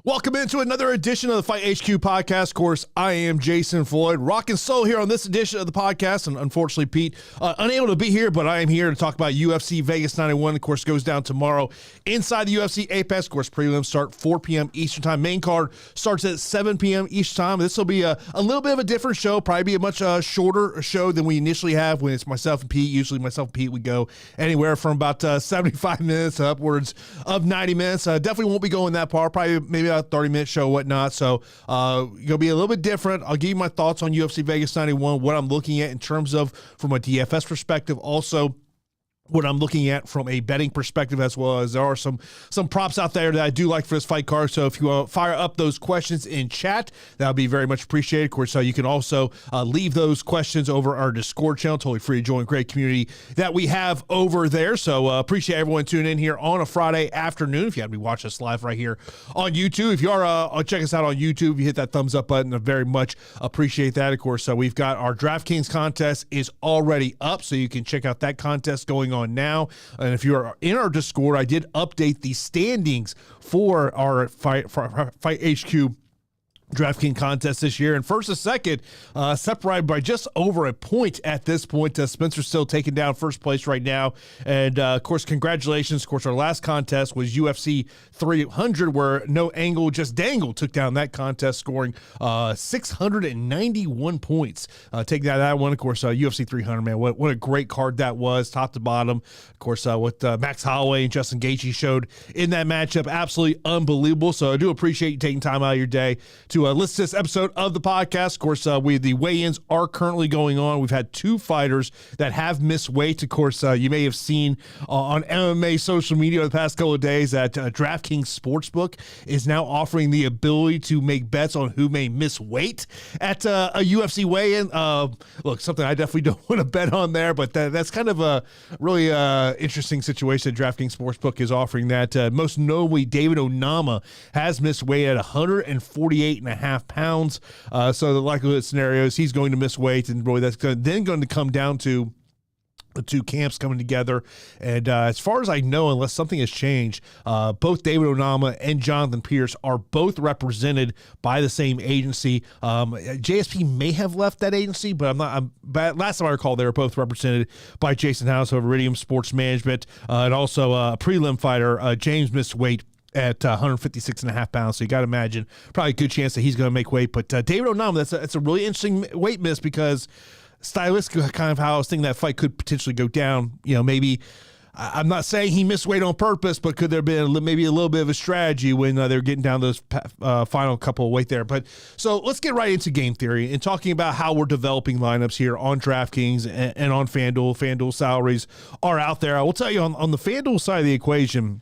Welcome into another edition of the Fight HQ podcast. Of course, I am Jason Floyd, rocking solo here on this edition of the podcast. And unfortunately, Pete, unable to be here, but I am here to talk about UFC Vegas 91. Of course, goes down tomorrow inside the UFC Apex. Of course, prelims start 4 p.m. Eastern time. Main card starts at 7 p.m. Eastern time. This will be a little bit of a different show, probably be a much shorter show than we initially have when it's myself and Pete. Usually myself and Pete, we go anywhere from about 75 minutes to upwards of 90 minutes. Definitely won't be going that far, probably maybe a 30-minute show, whatnot. So gonna be a little bit different. I'll give you my thoughts on UFC Vegas 91, what I'm looking at in terms of from a DFS perspective, also what I'm looking at from a betting perspective, as well as there are some props out there that I do like for this fight card. So if you want to fire up those questions in chat, that would be very much appreciated. Of course, so you can also leave those questions over our Discord channel. Totally free to join. Great community that we have over there. So appreciate everyone tuning in here on a Friday afternoon. If you happen to be watching us live right here on YouTube, if you are check us out on YouTube, you hit that thumbs up button. I very much appreciate that. Of course, so we've got our DraftKings contest is already up, so you can check out that contest going on now. And if you are in our Discord, I did update the standings for our Fight HQ DraftKings contest this year, and first and second separated by just over a point at this point. Spencer's still taking down first place right now, and of course, congratulations. Of course, our last contest was UFC 300, where No Angle Just Dangle took down that contest, scoring 691 points. Taking down that one, of course, UFC 300, man, what a great card that was, top to bottom. Of course, what Max Holloway and Justin Gaethje showed in that matchup, absolutely unbelievable. So I do appreciate you taking time out of your day to listen to this episode of the podcast. Of course, the weigh-ins are currently going on. We've had two fighters that have missed weight. Of course, you may have seen on MMA social media the past couple of days that DraftKings Sportsbook is now offering the ability to make bets on who may miss weight at a UFC weigh-in. Look, something I definitely don't want to bet on there, but that's kind of a really interesting situation that DraftKings Sportsbook is offering that. Most notably, David Onama has missed weight at 148.5 pounds. So the likelihood scenario is he's going to miss weight, and really that's then going to come down to the two camps coming together. And as far as I know, unless something has changed, both David Onama and Jonathan Pierce are both represented by the same agency. JSP may have left that agency, but but last time I recall, they were both represented by Jason House of Iridium Sports Management, and also a prelim fighter, James, missed weight at 156.5 pounds. So you got to imagine probably a good chance that he's going to make weight. But David Onama, that's a really interesting weight miss, because stylistically, kind of how I was thinking that fight could potentially go down. You know, maybe I'm not saying he missed weight on purpose, but could there have been maybe a little bit of a strategy when they're getting down those final couple of weight there. But so let's get right into game theory and talking about how we're developing lineups here on DraftKings and on FanDuel. FanDuel salaries are out there. I will tell you on the FanDuel side of the equation,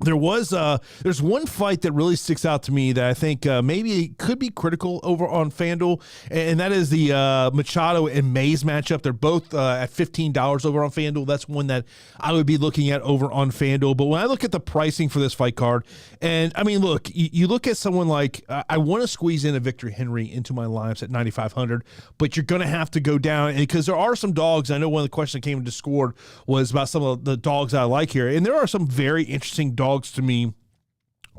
there's one fight that really sticks out to me that I think maybe could be critical over on FanDuel, and that is the Machado and Mays matchup. They're both at $15 over on FanDuel. That's one that I would be looking at over on FanDuel. But when I look at the pricing for this fight card, and I mean, look, you look at someone like, I want to squeeze in a Victor Henry into my lineups at 9,500, but you're going to have to go down, because there are some dogs. I know one of the questions that came into Discord was about some of the dogs I like here, and there are some very interesting dogs to me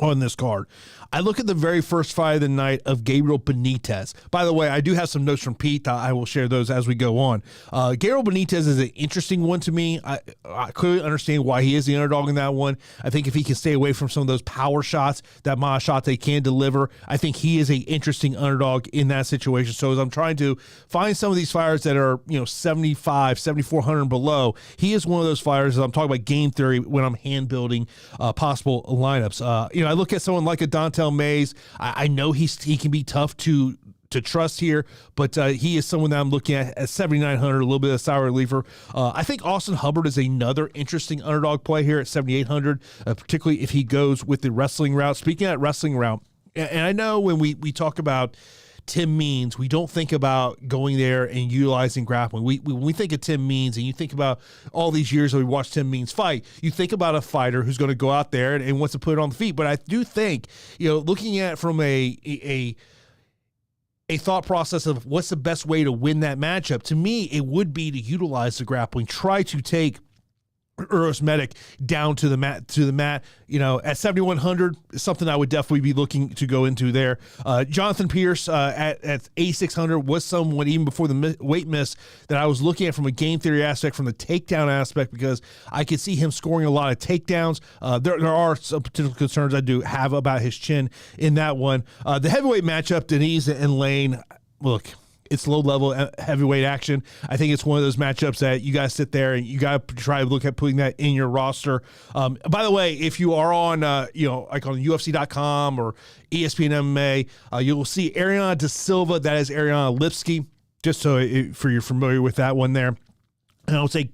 on this card. I look at the very first fight of the night of Gabriel Benitez. By the way, I do have some notes from Pete. I will share those as we go on. Gabriel Benitez is an interesting one to me. I clearly understand why he is the underdog in that one. I think if he can stay away from some of those power shots that Mayashate can deliver, I think he is an interesting underdog in that situation. So as I'm trying to find some of these fighters that are, 75, 7,400 and below, he is one of those fighters as I'm talking about game theory when I'm hand building possible lineups. I look at someone like a Dontel Mays. I know he can be tough to trust here, but he is someone that I'm looking at 7,900, a little bit of sour reliever. I think Austin Hubbard is another interesting underdog play here at 7,800, particularly if he goes with the wrestling route. Speaking of that wrestling route, and I know when we talk about Tim Means, we don't think about going there and utilizing grappling. When we think of Tim Means, and you think about all these years that we watched Tim Means fight, you think about a fighter who's going to go out there and wants to put it on the feet. But I do think, looking at it from a thought process of what's the best way to win that matchup, to me, it would be to utilize the grappling, try to take 𝗄𝐻 down to the mat, at 7,100 is something I would definitely be looking to go into there. Jonathan Pierce at 𝐒𝐴600 was someone even before the weight miss that I was looking at from a game theory aspect, from the takedown aspect, because I could see him scoring a lot of takedowns. There are some potential concerns I do have about his chin in that one. The heavyweight matchup, Denise and Lane, look, it's low-level heavyweight action. I think it's one of those matchups that you guys sit there and you got to try to look at putting that in your roster. By the way, if you are on, like on UFC.com or ESPN MMA, you will see 𝐼𝐢𝐠𝐴 𝐷𝐶𝐿𝐵. That is 𝐼𝐢𝐠𝐴 𝐿IPSKI, just so for you're familiar with that one there. And I would say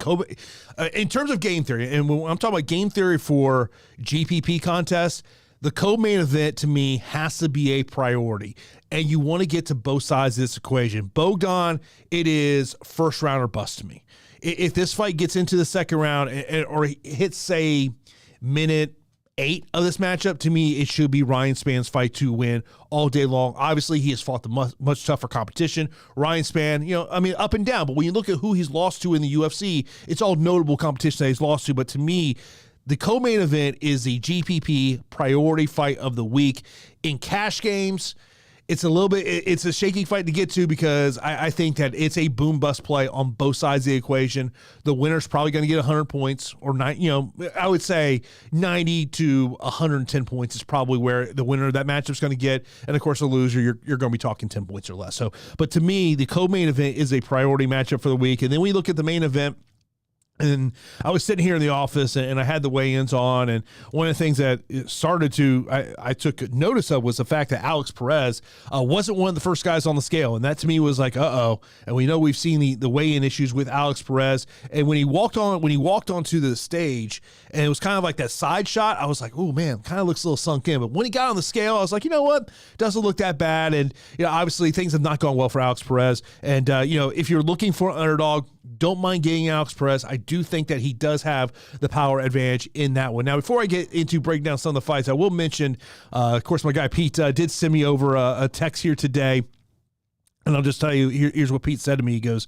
in terms of game theory, and when I'm talking about game theory for GPP contests, the co-main event to me has to be a priority, and you want to get to both sides of this equation. Bogdan, it is first round or bust to me. If this fight gets into the second round or hits, say, minute 8 of this matchup, to me, it should be Ryan Spann's fight to win all day long. Obviously, he has fought the much tougher competition. Ryan Spann, up and down, but when you look at who he's lost to in the UFC, it's all notable competition that he's lost to. But to me, the co-main event is the GPP priority fight of the week. In cash games, it's a shaky fight to get to, because I think that it's a boom-bust play on both sides of the equation. The winner's probably going to get 100 points, or I would say 90 to 110 points is probably where the winner of that matchup's going to get. And of course, the loser, you're going to be talking 10 points or less. So, but to me, the co-main event is a priority matchup for the week. And then we look at the main event. And I was sitting here in the office and I had the weigh-ins on, and one of the things that I took notice of was the fact that 𝐼𝐠 wasn't one of the first guys on the scale, and that to me was like, uh-oh. And we know we've seen the weigh-in issues with 𝐼𝐠, and when he walked onto the stage, and it was kind of like that side shot, I was like, oh man, kind of looks a little sunk in. But when he got on the scale, I was like, you know what, doesn't look that bad. And obviously things have not gone well for 𝐼𝐠, and if you're looking for an underdog, don't mind getting 𝐼𝐠. I do think that he does have the power advantage in that one. Now, before I get into breaking down some of the fights, I will mention, of course, my guy Pete did send me over a text here today. And I'll just tell you, here's what Pete said to me. He goes,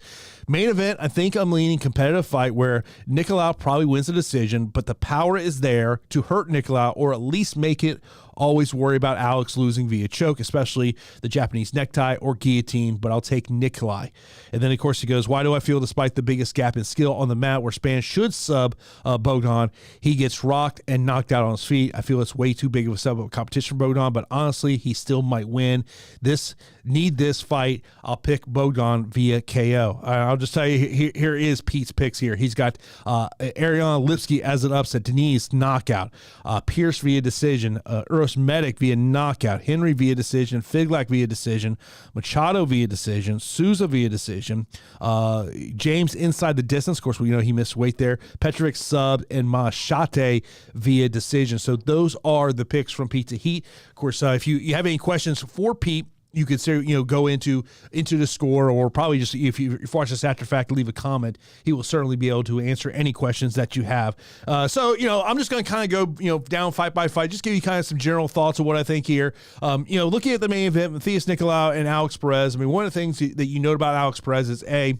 main event, I think I'm leaning competitive fight where Nicolau probably wins the decision, but the power is there to hurt Nicolau, or at least make it always worry about Alex losing via choke, especially the Japanese necktie or guillotine, but I'll take Nicolai. And then, of course, he goes, why do I feel despite the biggest gap in skill on the mat where Spann should sub Bogdan, he gets rocked and knocked out on his feet? I feel it's way too big of a sub of competition for Bogdan, but honestly, he still might win. Need this fight. I'll pick Bogdan via KO. I'll just tell you, here is Pete's picks here. He's got 𝐼𝐢𝐠𝐴 𝐿IPSKI as an upset, Denise knockout, Pierce via decision, 𝗄𝐻 via knockout, Henry via decision, Figlak via decision, Machado via decision, Souza via decision, James inside the distance. Of course, we know he missed weight there. Petrovic sub, and Machate via decision. So those are the picks from Pete to Heat. Of course, if you have any questions for Pete, you could say, go into the score, or probably just if you watch this after fact, leave a comment. He will certainly be able to answer any questions that you have. So I'm just going to kind of go down fight by fight, just give you kind of some general thoughts of what I think here. Looking at the main event, Matheus Nicolau and 𝐼𝐠. I mean, one of the things that you note about 𝐼𝐠 is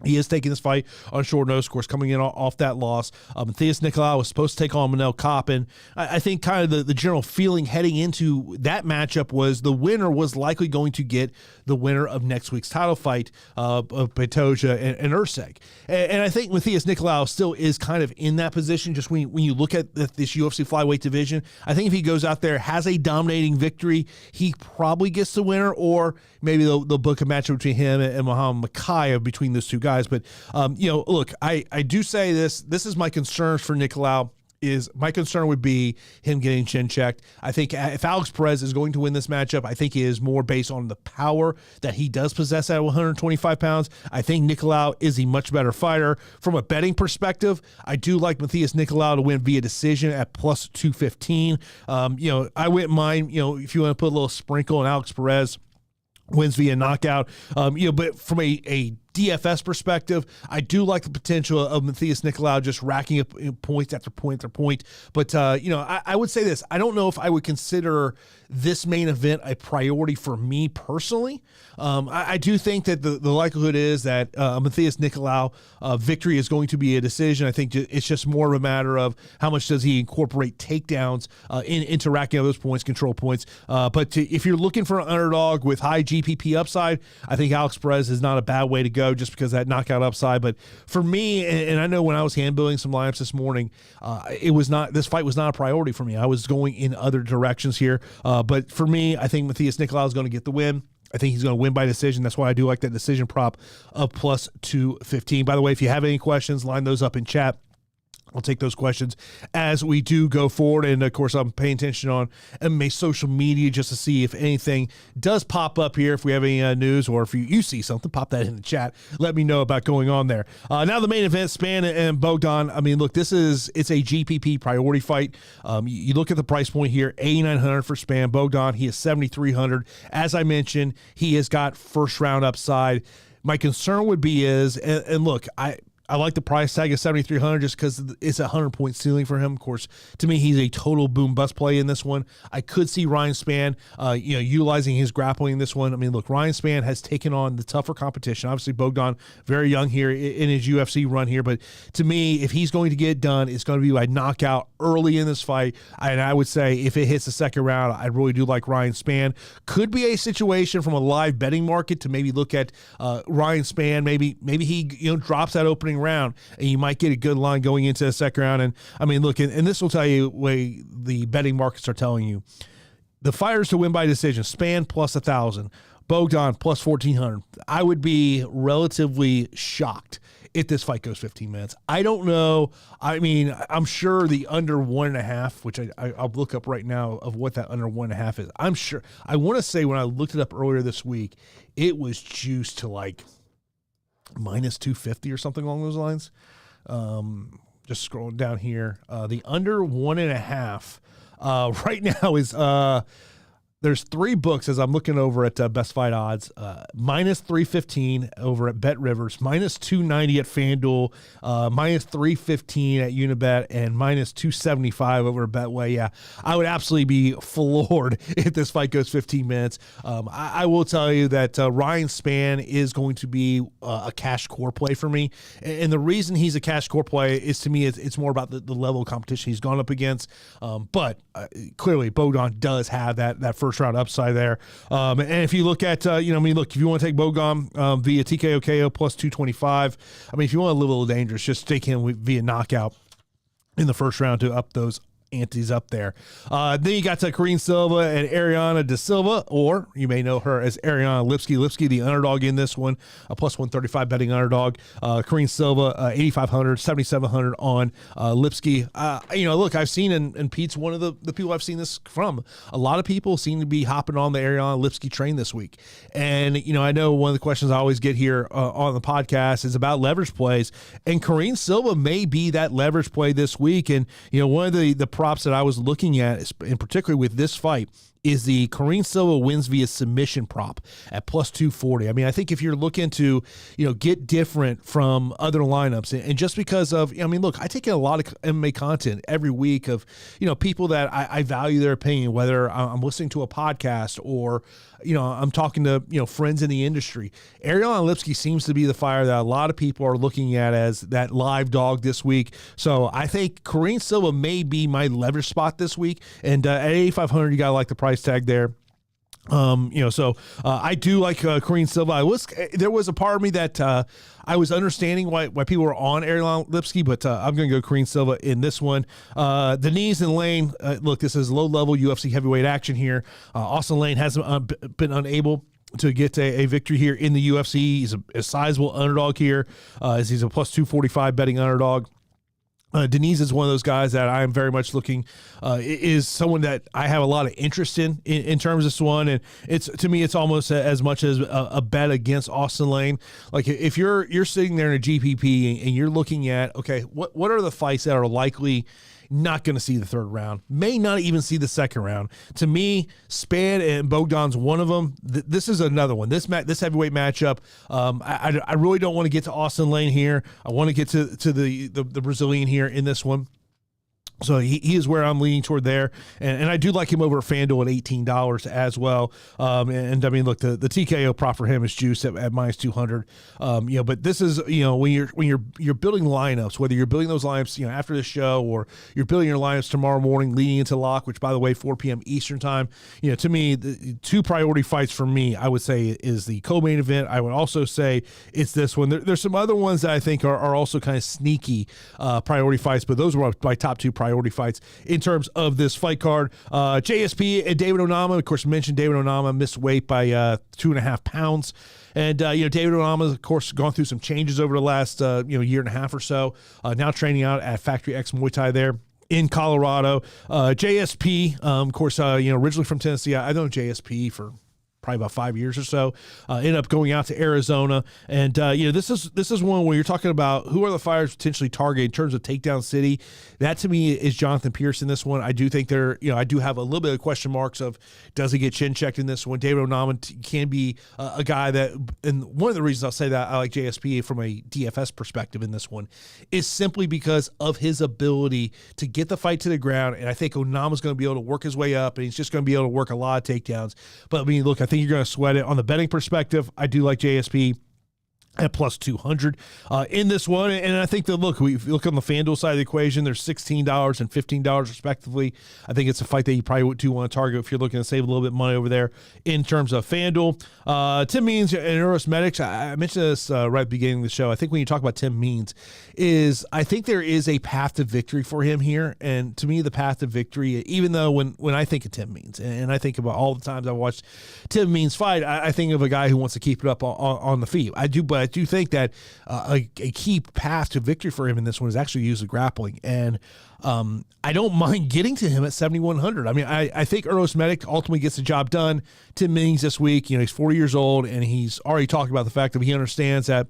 he is taking this fight on short notice, of course, coming in off that loss. Matheus Nicolau was supposed to take on Manel Kape, and I think kind of the general feeling heading into that matchup was the winner was likely going to get the winner of next week's title fight of Pantoja and 𝗍. And I think Matheus Nicolau still is kind of in that position, just when you look at this UFC flyweight division. I think if he goes out there, has a dominating victory, he probably gets the winner, or maybe they'll book a matchup between him and Muhammad Mokaev, between those two guys. But, look, I do say this is my concerns for Nicolau. My concern would be him getting chin checked. I think if 𝐼𝐠 is going to win this matchup, I think it is more based on the power that he does possess at 125 pounds. I think Nicolau is a much better fighter. From a betting perspective, I do like Matheus Nicolau to win via decision at plus 215. I wouldn't mind, if you want to put a little sprinkle on 𝐼𝐠 wins via knockout. But from a DFS perspective, I do like the potential of 𝐒𝐻𝐻 𝐼𝐻𝐿𝐼 just racking up point after point after point. But, I would say this. I don't know if I would consider this main event a priority for me personally. I do think that the likelihood is that 𝐒𝐻𝐻 𝐼𝐻𝐿𝐼 victory is going to be a decision. I think it's just more of a matter of how much does he incorporate takedowns into racking up those points, control points. But if you're looking for an underdog with high GPP upside, I think 𝐷𝐿𝐼 HESPREZ is not a bad way to go just because of that knockout upside. But for me, and I know when I was hand building some lineups this morning, this fight was not a priority for me. I was going in other directions here. But for me, I think 𝐒𝐻𝐻 𝐼𝐻𝐿𝐼 is going to get the win. I think he's going to win by decision. That's why I do like that decision prop of plus 215. By the way, if you have any questions, line those up in chat. I'll take those questions as we do go forward. And, of course, I'm paying attention on MMA social media just to see if anything does pop up here. If we have any news or if you see something, pop that in the chat. Let me know about going on there. Now the main event, Spann and Bogdan. I mean, look, it's a GPP priority fight. You look at the price point here, $8,900 for Spann. Bogdan, he is $7,300. As I mentioned, he has got first-round upside. My concern would be and look, I like the price tag of $7,300 just because it's a 100-point ceiling for him. Of course, to me, he's a total boom bust play in this one. I could see Ryan Spann, utilizing his grappling in this one. I mean, look, Ryan Spann has taken on the tougher competition. Obviously, Bogdan, very young here in his UFC run here. But to me, if he's going to get it done, it's going to be by knockout early in this fight. And I would say if it hits the second round, I really do like Ryan Spann. Could be a situation from a live betting market to maybe look at Ryan Spann. Maybe he drops that opening round, and you might get a good line going into the second round. And I mean, look, and this will tell you way the betting markets are telling you. The fighters to win by decision: Spann plus 1,000, Bogdan plus 1,400. I would be relatively shocked if this fight goes 15 minutes. I don't know. I mean, I'm sure the under 1.5, which I'll look up right now of what that under 1.5 is. I'm sure. I want to say when I looked it up earlier this week, it was juiced to like minus 250 or something along those lines. Just scrolling down here. The under 1.5 right now is there's 3 books as I'm looking over at Best Fight Odds. Minus 315 over at Bet Rivers, minus 290 at FanDuel, minus 315 at Unibet, and minus 275 over at Betway. Yeah, I would absolutely be floored if this fight goes 15 minutes. I will tell you that Ryan Spann is going to be a cash core play for me. And the reason he's a cash core play is, to me, it's more about the level of competition he's gone up against. But clearly, Bogdan does have that first round upside there. And if you look at, look, if you want to take Bogdan via 𝗃𝐬𝐬𝐜 plus 225, I mean, if you want to live a little dangerous, just take him via knockout in the first round to up those antes up there. Then you got Karine Silva and Ariana Da Silva, or you may know her as Ariana Lipski. Lipski, the underdog in this one, a plus 135 betting underdog. Karine Silva, 8,500, 7,700 on Lipski. Look, I've seen, and Pete's one of the people I've seen this from. A lot of people seem to be hopping on the Ariana Lipski train this week. And, I know one of the questions I always get here on the podcast is about leverage plays. And Karine Silva may be that leverage play this week. And, one of the props that I was looking at, in particular with this fight, is the Karine Silva wins via submission prop at plus 240. I mean, I think if you're looking to, get different from other lineups, and just because of, look, I take in a lot of MMA content every week of, people that I value their opinion, whether I'm listening to a podcast or, I'm talking to, friends in the industry. Ariana Lipski seems to be the fighter that a lot of people are looking at as that live dog this week. So I think Karine Silva may be my leverage spot this week. And at 8,500, you got to like the price tag there. So I do like Karine Silva. There was a part of me that I was understanding why people were on Ariana Lipski, but I'm going to go Karine Silva in this one. Denise and Lane, look, this is low-level UFC heavyweight action here. Austin Lane hasn't been unable to get a victory here in the UFC. He's a sizable underdog here, as he's a plus 245 betting underdog. Denise is one of those guys that I am very much looking, is someone that I have a lot of interest in terms of this one. And to me, it's almost as much as a bet against Austin Lane. Like if you're sitting there in a GPP and you're looking at, okay, what are the fights that are likely Not going to see the third round. May not even see the second round. To me, Spann and Bogdan's one of them. This is another one. This heavyweight matchup. I really don't want to get to Austin Lane here. I want to get to the Brazilian here in this one. So he is where I'm leaning toward there. And I do like him over at FanDuel at $18 as well. And I mean, look, the TKO prop for him is juice at minus 200. But this is, when you're building lineups, whether you're building those lineups, after the show, or you're building your lineups tomorrow morning leading into lock, which, by the way, 4 p.m. Eastern time, to me, the two priority fights for me, I would say, is the co-main event. I would also say it's this one. There's some other ones that I think are also kind of sneaky priority fights, but those were my top two priority fights in terms of this fight card. JSP and David Onama, of course, mentioned David Onama missed weight by 2.5 pounds. And, David Onama, of course, gone through some changes over the last, year and a half or so. Now training out at Factory X Muay Thai there in Colorado. JSP, of course, originally from Tennessee. I know JSP for probably about 5 years or so, ended up going out to Arizona. And, this is one where you're talking about who are the fighters potentially targeted in terms of takedown city. That to me is Jonathan Pierce in this one. I do think I do have a little bit of question marks of, does he get chin checked in this one? David Onama can be a guy that, and one of the reasons I'll say that I like JSP from a DFS perspective in this one is simply because of his ability to get the fight to the ground. And I think Onama's going to be able to work his way up, and he's just going to be able to work a lot of takedowns. But I mean, look, I think you're going to sweat it. On the betting perspective, I do like JSP at plus 200 in this one. And I think that, look, we look on the FanDuel side of the equation, there's $16 and $15 respectively. I think it's a fight that you probably do want to target if you're looking to save a little bit of money over there in terms of FanDuel. Tim Means and 𝗖𝐸𝐺, I mentioned this right at the beginning of the show. I think when you talk about Tim Means, I think there is a path to victory for him here. And to me, the path to victory, even though when I think of Tim Means, and I think about all the times I've watched Tim Means fight, I think of a guy who wants to keep it up on the feet. I do think that a key path to victory for him in this one is actually use of grappling. And I don't mind getting to him at 7,100. I mean, I think 𝗖𝐸𝐺 ultimately gets the job done. Tim Means this week, he's 40 years old, and he's already talked about the fact that he understands that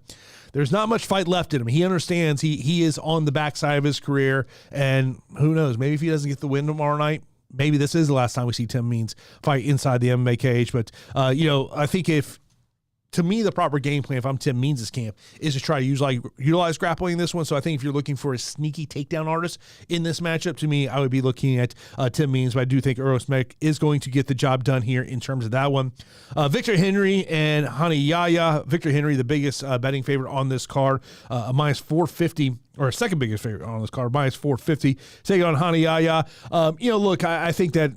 there's not much fight left in him. He understands he is on the backside of his career, and who knows, maybe if he doesn't get the win tomorrow night, maybe this is the last time we see Tim Means fight inside the MMA cage. But, I think to me, the proper game plan, if I'm Tim Means' camp, is to try to utilize grappling in this one. So I think if you're looking for a sneaky takedown artist in this matchup, to me, I would be looking at Tim Means. But I do think 𝗖𝐸𝐺 is going to get the job done here in terms of that one. Victor Henry and 𝗵𝐻𝑖 𝐻𝑖. Victor Henry, the biggest betting favorite on this card, a minus 450. Or second biggest favorite on this card, minus 450. Taking on 𝗵𝐻𝑖 𝐻𝑖. Look, I think that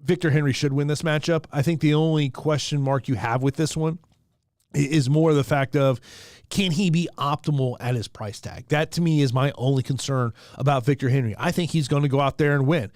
Victor Henry should win this matchup. I think the only question mark you have with this one is more the fact of, can he be optimal at his price tag? That, to me, is my only concern about Victor Henry. I think he's going to go out there and win.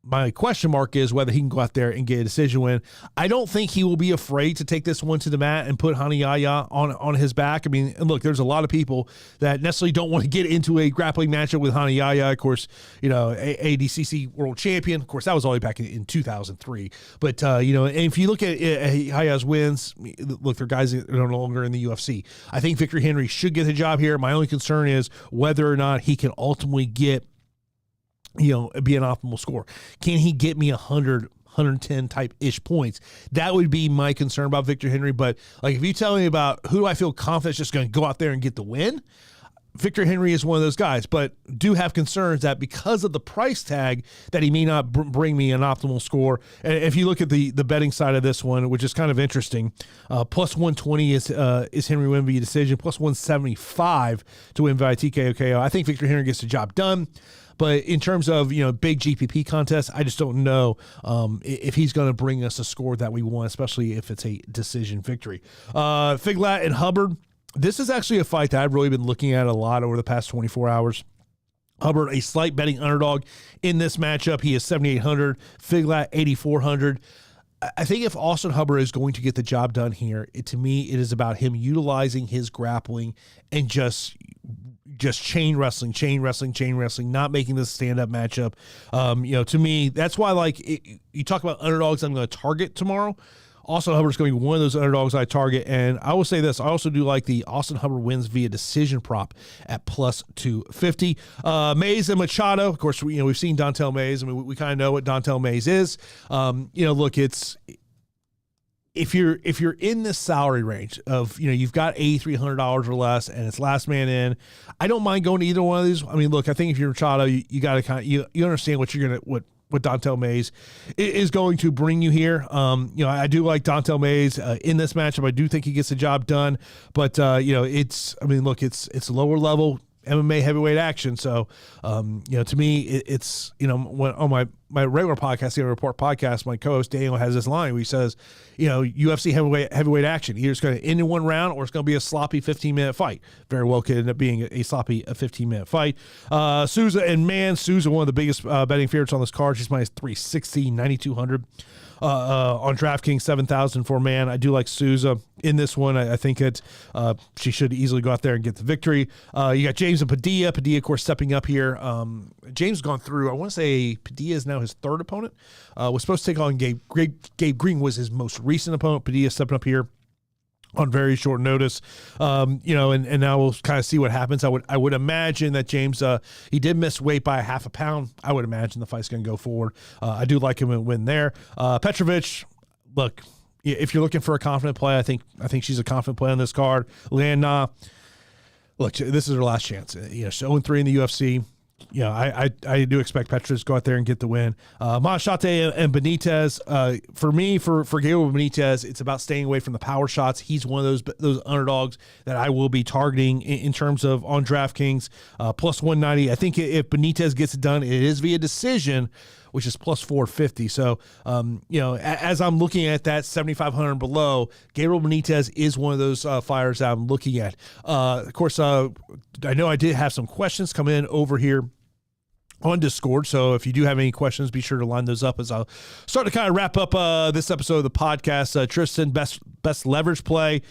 My question mark is whether he can go out there and get a decision win. I don't think he will be afraid to take this one to the mat and put 𝗵𝐻𝑖 𝐻𝑖 on his back. I mean, and look, there's a lot of people that necessarily don't want to get into a grappling matchup with 𝗵𝐻𝑖 𝐻𝑖. Of course, ADCC world champion. Of course, that was all the way back in 2003. But, and if you look at 𝗵𝐻𝑖's wins, look, they're guys that are no longer in the UFC. I think Victor Henry should get the job here. My only concern is whether or not he can ultimately get be an optimal score. Can he get me 100, 110 type-ish points? That would be my concern about Victor Henry. But like, if you tell me about who do I feel confident is just going to go out there and get the win, Victor Henry is one of those guys, but do have concerns that because of the price tag that he may not bring me an optimal score. And if you look at the betting side of this one, which is kind of interesting, plus 120 is Henry win via decision, plus 175 to win via TKO. I think Victor Henry gets the job done. But in terms of, big GPP contests, I just don't know if he's going to bring us a score that we want, especially if it's a decision victory. Figlak and Hubbard. This is actually a fight that I've really been looking at a lot over the past 24 hours. Hubbard, a slight betting underdog in this matchup. He is 7,800. Figlak, 8,400. I think if Austin Hubbard is going to get the job done here, to me, it is about him utilizing his grappling and just chain wrestling, not making this stand-up matchup. To me, that's why, you talk about underdogs I'm going to target tomorrow. Austin Hubbard's going to be one of those underdogs I target. And I will say this, I also do like the Austin Hubbard wins via decision prop at plus 250. Mays and Machado, of course, we've seen Dontel Mays. I mean, we kind of know what Dontel Mays is. Look, if you're in this salary range of, you've got $8,300 or less and it's last man in, I don't mind going to either one of these. I mean, look, I think if you're Machado, you got to you understand what Dontel Mays is going to bring you here. I do like Dontel Mays in this matchup. I do think he gets the job done, but it's lower level MMA heavyweight action. So, to me, it's when on my regular podcast, the Report podcast, my co-host Daniel has this line where he says, UFC heavyweight action. Either it's going to end in one round or it's going to be a sloppy 15-minute fight. Very well could end up being a sloppy 15-minute fight. Souza, one of the biggest betting favorites on this card. She's minus 360, 9,200. On DraftKings, 7,000 for man. I do like Souza in this one. I think she should easily go out there and get the victory. You got James and Padilla. Padilla, of course, stepping up here. James has gone through, I want to say Padilla is now his third opponent. Was supposed to take on Gabe. Gabe Green was his most recent opponent. Padilla stepping up here on very short notice, and now we'll kind of see what happens. I would imagine that James, he did miss weight by half a pound. I would imagine the fight's going to go forward. I do like him to win there. 𝗏etrović, look, if you're looking for a confident play, I think she's a confident play on this card. Lian Na, look, this is her last chance. She's 0-3 in the UFC. I do expect 𝗏etrović to go out there and get the win. Machate and Benitez, for me, for Gabriel Benitez, it's about staying away from the power shots. He's one of those underdogs that I will be targeting in terms of on DraftKings, plus 190. I think if Benitez gets it done, it is via decision, which is plus 450. So, as I'm looking at that 7,500 and below, Gabriel Benitez is one of those fighters that I'm looking at. Of course, I know I did have some questions come in over here on Discord. So if you do have any questions, be sure to line those up as I'll start to kind of wrap up this episode of the podcast. Tristan, best leverage play.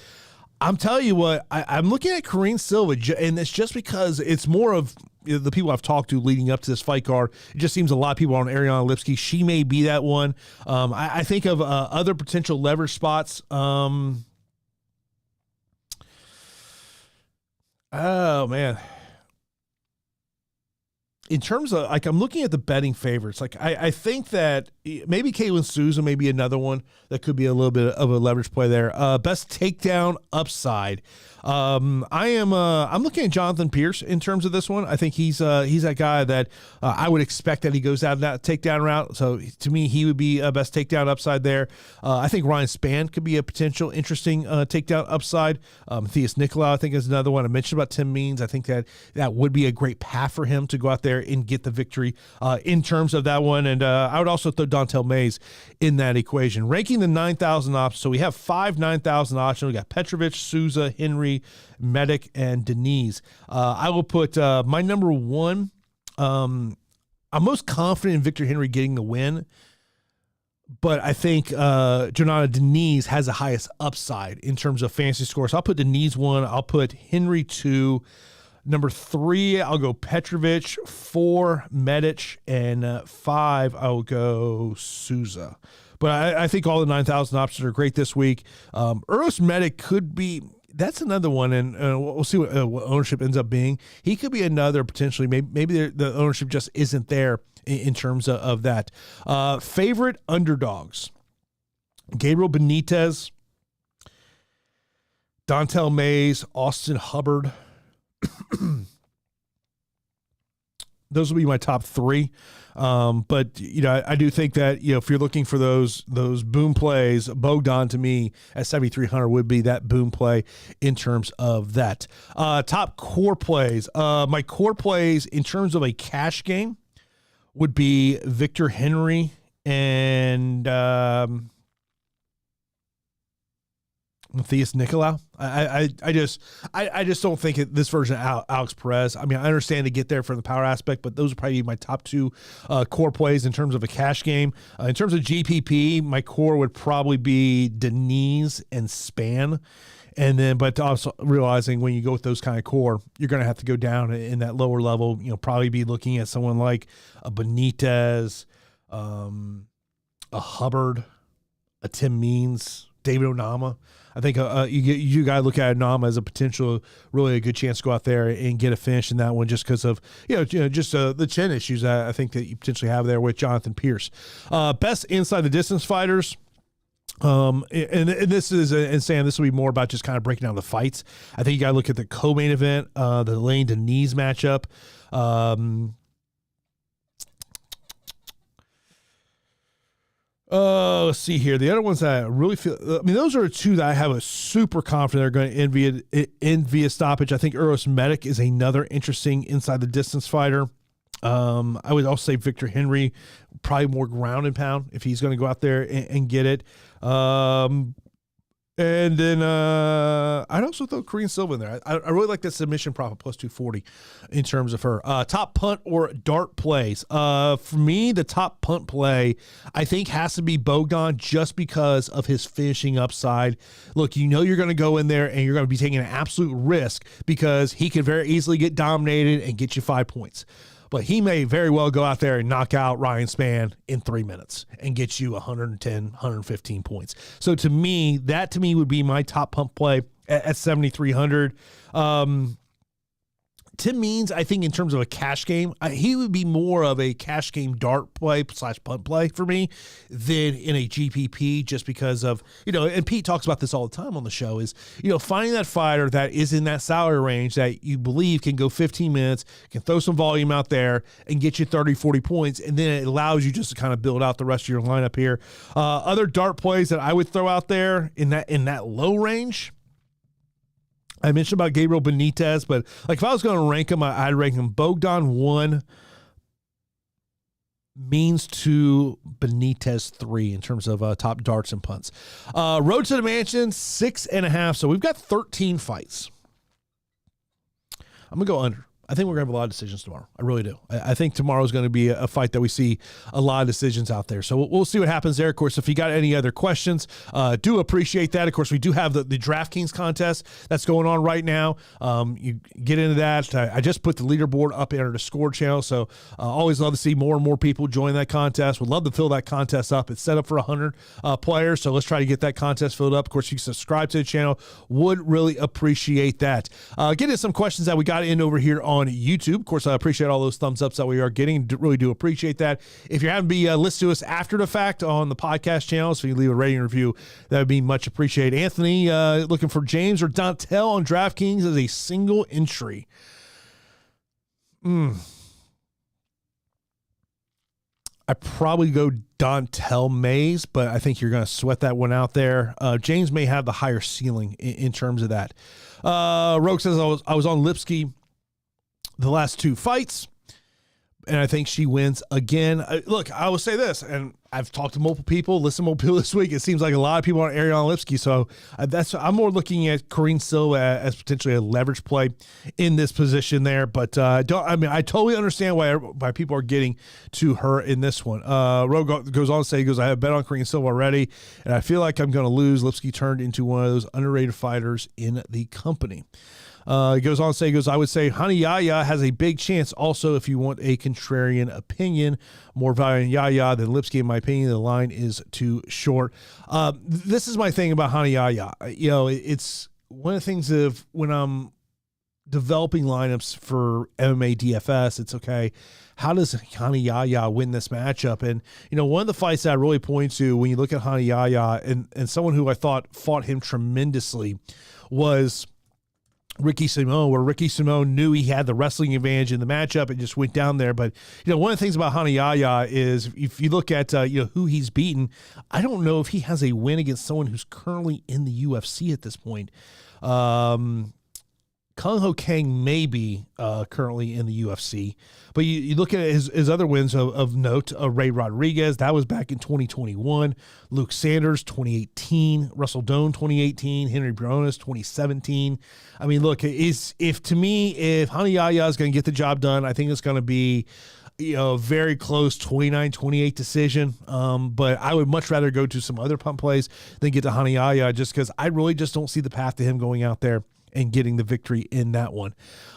I'm telling you what, I'm looking at 𝐾𝐲𝐬𝐳, and it's just because it's more of the people I've talked to leading up to this fight card. It just seems a lot of people are on 𝐼𝐢𝐬𝐜𝐵. 𝗏𝐿𝐼. She may be that one. I think of other potential leverage spots. Oh, man. In terms of, I'm looking at the betting favorites. I think that maybe 𝗃𝐢𝐿𝐼𝐻 Souza may be another one that could be a little bit of a leverage play there. Best takedown upside. I'm looking at Jonathan Pierce in terms of this one. I think he's that guy that I would expect that he goes out that takedown route. So to me, he would be a best takedown upside there. I think Ryan Spann could be a potential interesting takedown upside. 𝗙𝐵HIS Nicolau, I think, is another one. I mentioned about Tim Means. I think that would be a great path for him to go out there and get the victory in terms of that one. And I would also throw Dontel Mays in that equation. Ranking the 9,000 options. So we have 5 9,000 options. We got 𝗏etrović, Souza, Henry, Medic, and Denise. I will put my number one. I'm most confident in Victor Henry getting the win, but I think Jonathan Denise has the highest upside in terms of fantasy scores. So I'll put Denise 1. I'll put Henry 2. Number 3, I'll go 𝗏etrović. 4, Medic, and 5, I'll go Souza. But I think all the 9,000 options are great this week. Uros Medic could be. That's another one, and we'll see what ownership ends up being. He could be another potentially. Maybe the ownership just isn't there in terms of that. Favorite underdogs: Gabriel Benitez, Dontel Mays, Austin Hubbard. Those will be my top 3. But I do think that if you're looking for those boom plays, Bogdan to me at 7,300 would be that boom play in terms of that. Top core plays. My core plays in terms of a cash game would be Victor Henry and 𝗙𝐵HIS Nicolau. I just don't think this version of Alex Perez. I mean, I understand to get there for the power aspect, but those are probably my top 2 core plays in terms of a cash game. In terms of GPP, my core would probably be Denise and Spann. And then, but also realizing when you go with those kind of core, you're going to have to go down in that lower level, probably be looking at someone like a Benitez, a Hubbard, a Tim Means, David Onama. I think you got to look at Onama as a potential, really a good chance to go out there and get a finish in that one, just because of just the chin issues I think that you potentially have there with Jonathan Pierce. Best inside the distance fighters. And this is, and Sam, this will be more about just kind of breaking down the fights. I think you got to look at the co-main event, the Lane Denise matchup. Let's see here. The other ones that I really feel, I mean, those are two that I have a super confident are going to end via stoppage. I think 𝐼𝐠 is another interesting inside the distance fighter. I would also say Victor Henry, probably more ground and pound if he's going to go out there and get it. And then I'd also throw 𝐾𝐢𝐬𝐬𝐵 in there. I really like that submission prop at plus 240 in terms of her. Top punt or dart plays. For me, the top punt play, I think, has to be Bogdan just because of his finishing upside. Look, you're going to go in there and you're going to be taking an absolute risk because he could very easily get dominated and get you 5 points. But he may very well go out there and knock out Ryan Spann in 3 minutes and get you 110, 115 points. So to me, that would be my top pump play at 7,300. Tim Means, I think in terms of a cash game, he would be more of a cash game dart play / punt play for me than in a GPP, just because of, and Pete talks about this all the time on the show, is, finding that fighter that is in that salary range that you believe can go 15 minutes, can throw some volume out there and get you 30, 40 points. And then it allows you just to kind of build out the rest of your lineup here. Other dart plays that I would throw out there in that low range, I mentioned about Gabriel Benitez, but like if I was going to rank him, I'd rank him Bogdan 1, Means 2, Benitez 3 in terms of top darts and punts. Road to the Mansion 6.5. So we've got 13 fights. I'm going to go under. I think we're going to have a lot of decisions tomorrow. I really do. I think tomorrow is going to be a fight that we see a lot of decisions out there. So we'll see what happens there. Of course, if you got any other questions, do appreciate that. Of course, we do have the DraftKings contest that's going on right now. You get into that. I just put the leaderboard up in our Discord channel. So always love to see more and more people join that contest. Would love to fill that contest up. It's set up for 100 players. So let's try to get that contest filled up. Of course, you can subscribe to the channel. Would really appreciate that. Get into some questions that we got in over here on YouTube. Of course, I appreciate all those thumbs ups that we are getting. Really do appreciate that. If you're having to be listen to us after the fact on the podcast channel, so you leave a rating review, that would be much appreciated. Anthony, looking for James or Dontel on DraftKings as a single entry. I probably go Dontel Mays, but I think you're going to sweat that one out there. James may have the higher ceiling in terms of that. Rogue says I was on 𝗲𝐿𝐵 the last 2 fights, and I think she wins again. Look, I will say this, and I've talked to multiple people, listened to multiple people this week. It seems like a lot of people are Ariane 𝗲𝐿𝐵, so I'm more looking at 𝐾𝐢𝐬𝐬𝐵 as potentially a leverage play in this position there. But I totally understand why people are getting to her in this one. Rogue goes on to say, I have bet on 𝐾𝐢𝐬𝐬𝐵 already, and I feel like I'm going to lose. 𝗲𝐿𝐵 turned into one of those underrated fighters in the company. He goes on to say, I would say 𝗗𝐻𝑖 has a big chance also if you want a contrarian opinion. More value in 𝗗𝐻𝑖 than 𝗲𝐿𝐵, in my opinion. The line is too short. This is my thing about 𝗗𝐻𝑖. It's one of the things of when I'm developing lineups for MMA DFS, it's okay, how does 𝗗𝐻𝑖 win this matchup? And, one of the fights that I really point to when you look at 𝗗𝐻𝑖 and someone who I thought fought him tremendously was Ricky Simón, where Ricky Simón knew he had the wrestling advantage in the matchup and just went down there. But, one of the things about 𝗗𝐻𝑖 is if you look at, who he's beaten, I don't know if he has a win against someone who's currently in the UFC at this point. Kang Ho Kang may be currently in the UFC, but you look at his other wins of note. Ray Rodriguez, that was back in 2021. Luke Sanders, 2018. Russell Doan, 2018. Henry Briones, 2017. I mean, look, if 𝗗𝐻𝑖 is going to get the job done, I think it's going to be a very close 29-28 decision. But I would much rather go to some other pump plays than get to 𝗗𝐻𝑖 just because I really just don't see the path to him going out there and getting the victory in that one.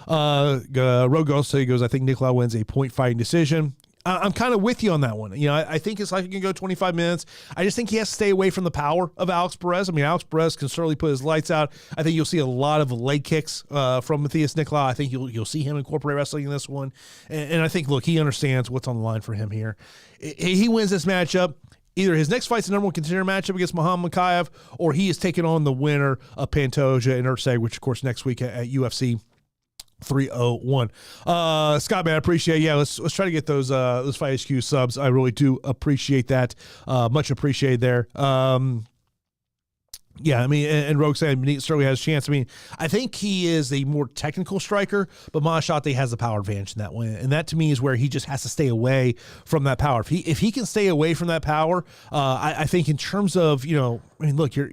Rogue also goes, I think Nicolau wins a point fighting decision. I'm kind of with you on that one. You know, I think it's like he can go 25 minutes. I just think he has to stay away from the power of 𝐼𝐠𝐵Hez. I mean, 𝐼𝐠𝐵Hez can certainly put his lights out. I think you'll see a lot of leg kicks from 𝗃𝐻 𝗃𝐽𝐬. I think you'll see him incorporate wrestling in this one. And I think, look, he understands what's on the line for him here. He wins this matchup. Either his next fight's the number one contender matchup against Muhammad Mokaev, or he is taking on the winner of Pantoja and 𝗍𝐸, which, of course, next week at UFC 301. Scott, man, I appreciate it. Yeah, let's try to get those 𝗙iHQ subs. I really do appreciate that. Much appreciated there. Yeah, I mean, and Rogue saying Benitez certainly has a chance. I mean, I think he is a more technical striker, but 𝐷𝐻𝐻ate has the power advantage in that one. And that, to me, is where he just has to stay away from that power. If he can stay away from that power, I think in terms of, you know, I mean, look, you're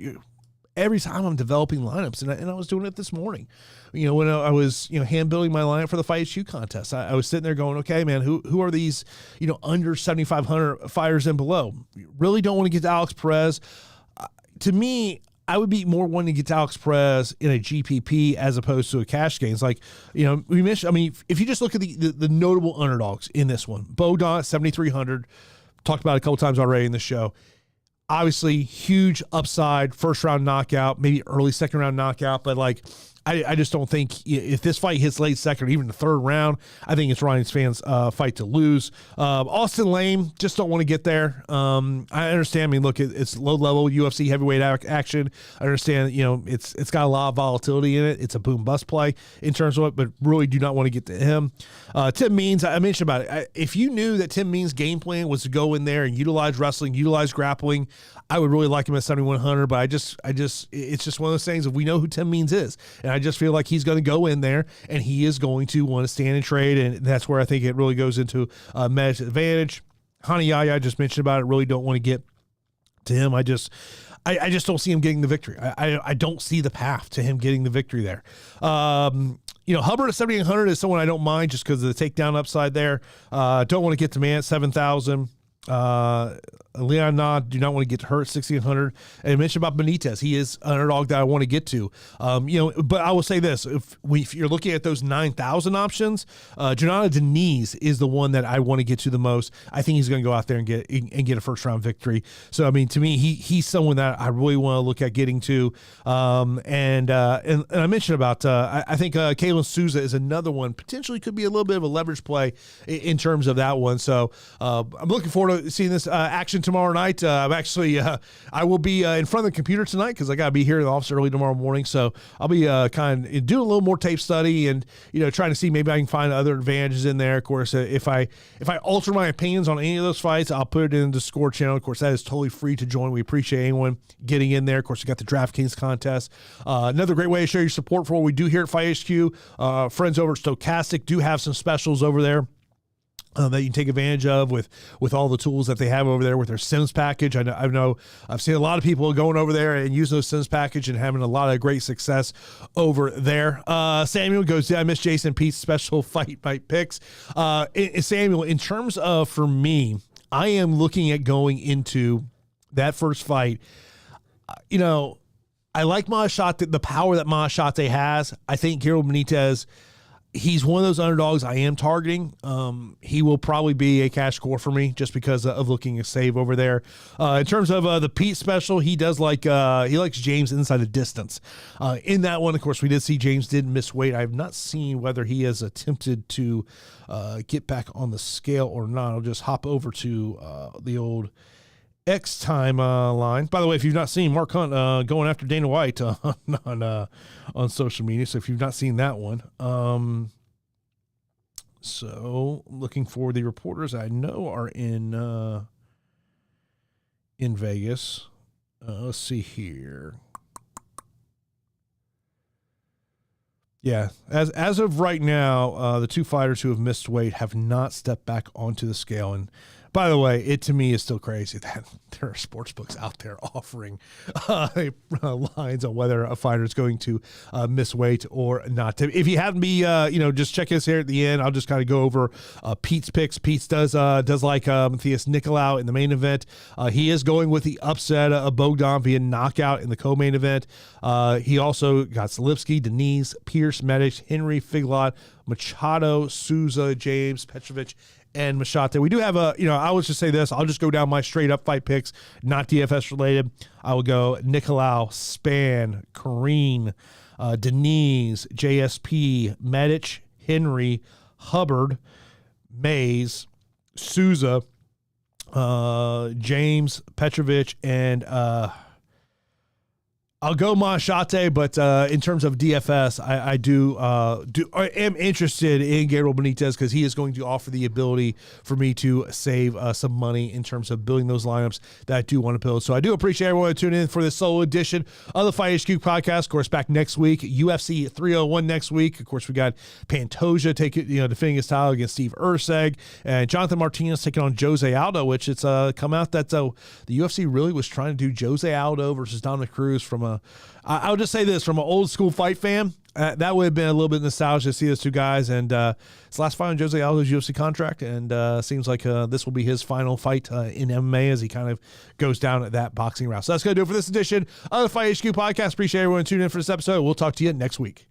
every time I'm developing lineups, and I was doing it this morning, you know, when I was, you know, hand building my lineup for the 𝐕HQ contest, I was sitting there going, okay, man, who are these, you know, under 7,500 fighters and below? You really don't want to get to 𝐼𝐠𝐵Hez. To me, I would be more wanting to get to 𝐼𝐠𝐵Hez in a GPP as opposed to a cash gains. Like, you know, we mentioned, I mean, if you just look at the notable underdogs in this one, Bogdan 7,300, talked about it a couple times already in the show. Obviously, huge upside, first round knockout, maybe early second round knockout, but like, I just don't think if this fight hits late second or even the third round, I think it's Ryan's fans' fight to lose. Austin Lane, just don't want to get there. I understand. I mean, look, it's low level UFC heavyweight action. I understand. You know, it's got a lot of volatility in it. It's a boom bust play in terms of it, but really do not want to get to him. Tim Means, I mentioned about it. If you knew that Tim Means' game plan was to go in there and utilize wrestling, utilize grappling, I would really like him at 7,100. But it's just one of those things. If we know who Tim Means is, and I just feel like he's going to go in there and he is going to want to stand and trade. And that's where I think it really goes into Med's advantage. Rani Yahya, I just mentioned about it. Really don't want to get to him. I just don't see him getting the victory. I don't see the path to him getting the victory there. You know, Hubbard at 7,800 is someone I don't mind just because of the takedown upside there. Don't want to get to man at 7,000. Leon Na, do not want to get hurt, 6,800. And I mentioned about Benitez. He is an underdog that I want to get to. You know, but I will say this. If you're looking at those 9,000 options, Jonathan Denise is the one that I want to get to the most. I think he's going to go out there and get a first-round victory. So, I mean, to me, he's someone that I really want to look at getting to. And I mentioned about, I think 𝗃𝐨𝐬𝐬𝐳 is another one. Potentially could be a little bit of a leverage play in terms of that one. So, I'm looking forward to seeing this action tomorrow night. I will be in front of the computer tonight because I got to be here in the office early tomorrow morning. So I'll be kind of doing a little more tape study and, you know, trying to see maybe I can find other advantages in there. Of course, if I alter my opinions on any of those fights, I'll put it in the Discord channel. Of course, that is totally free to join. We appreciate anyone getting in there. Of course, we got the DraftKings contest. Another great way to show your support for what we do here at 𝗙iHQ. Friends over at Stokastic do have some specials over there that you can take advantage of with all the tools that they have over there with their Sims package. I know I've seen a lot of people going over there and using those Sims package and having a lot of great success over there. Samuel goes, yeah, I miss Jason Pete's special fight picks. Samuel, in terms of, for me, I am looking at going into that first fight. You know, I like 𝗏𝐻𝐻ate, the power that 𝗏𝐻𝐻ate has. I think Giro Benitez, he's one of those underdogs I am targeting. He will probably be a cash score for me just because of looking a save over there. In terms of the Pete special, he does like he likes James inside the distance. In that one, of course, we did see James did miss weight. I have not seen whether he has attempted to get back on the scale or not. I'll just hop over to the old X time line. By the way, if you've not seen Mark Hunt going after Dana White on social media, so if you've not seen that one, so looking for the reporters I know are in Vegas. Let's see here. Yeah, as of right now, the two fighters who have missed weight have not stepped back onto the scale. And by the way, it to me is still crazy that there are sports books out there offering lines on whether a fighter is going to miss weight or not. If you haven't just check us here at the end. I'll just kind of go over Pete's picks. Pete does like 𝗃𝐻 𝗃𝐽𝐬 in the main event. He is going with the upset of Bogdan via knockout in the co-main event. He also got Zalipsky, Denise, Pierce, Medic, Henry, Figlot, Machado, Souza, James, Petrovic, and Machete. We do have I would just say this. I'll just go down my straight up fight picks, not DFS related. I will go Nicolau, Spann, Karine, Denise, JSP, Medic, Henry, Hubbard, Mays, Souza, James, Petrovic, and I'll go Machete, but in terms of DFS, I am interested in Gabriel Benitez because he is going to offer the ability for me to save some money in terms of building those lineups that I do want to build. So I do appreciate everyone tuning in for this solo edition of the Fight HQ podcast. Of course, back next week, UFC 301 next week. Of course, we got Pantoja defending his title against Steve Erceg, and Jonathan Martinez taking on Jose Aldo, which it's come out that the UFC really was trying to do Jose Aldo versus Dominic Cruz from I'll just say this, from an old school fight fan, that would have been a little bit nostalgic to see those two guys. And it's the last fight on Jose Aldo's UFC contract, and seems like this will be his final fight in MMA as he kind of goes down at that boxing route. So that's going to do it for this edition of the Fight HQ podcast. Appreciate everyone tuning in for this episode. We'll talk to you next week.